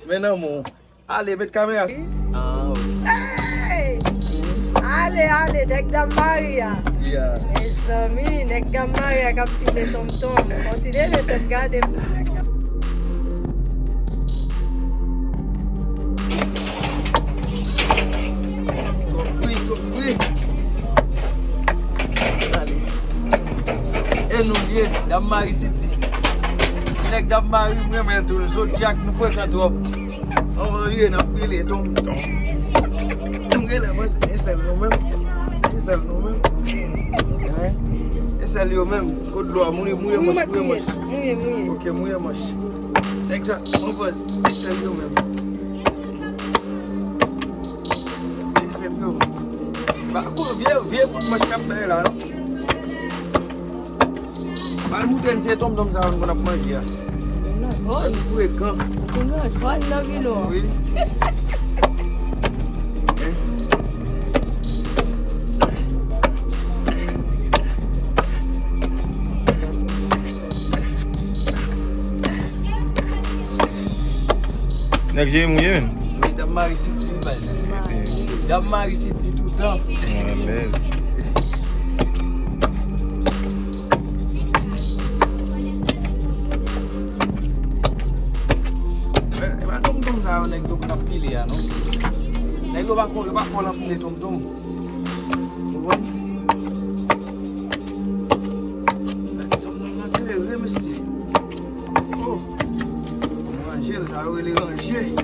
Mais non, mon. Allez, mets caméra. Ah, Hey! Allez, nek dam Maria. yeah. Mes amis, nek dam Maria kap pile tonton. Continue de te garder. Oui. Allez. Et nous, dans Marie City. Si nek dans Marie, moi, mais tout le autres Jack nous fréquentons. On va aller dans le pile tonton. Esse é o mesmo. Esse ali é o mesmo. Quando do amor, mulher. Ok, mulher, mas. Exato, vamos fazer. Esse ali é o mesmo. Esse é o mesmo. Viens pour me capter là. Mal mouton, c'est tonton ça, on va manger. Oh, Il faut être quand. non, lavi lo. Oui. Nek je mouye men? Oui, dans Marie City, base. Dans Marie City tout le temps. Tonton ça, on est donc on a pilé là, non? Nego va faire les tonton. Merci. Oh. Manger, ça va les ranger.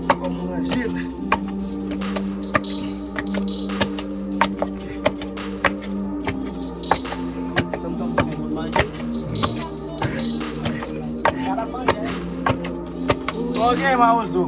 Comment manger? Ok, ma ozo.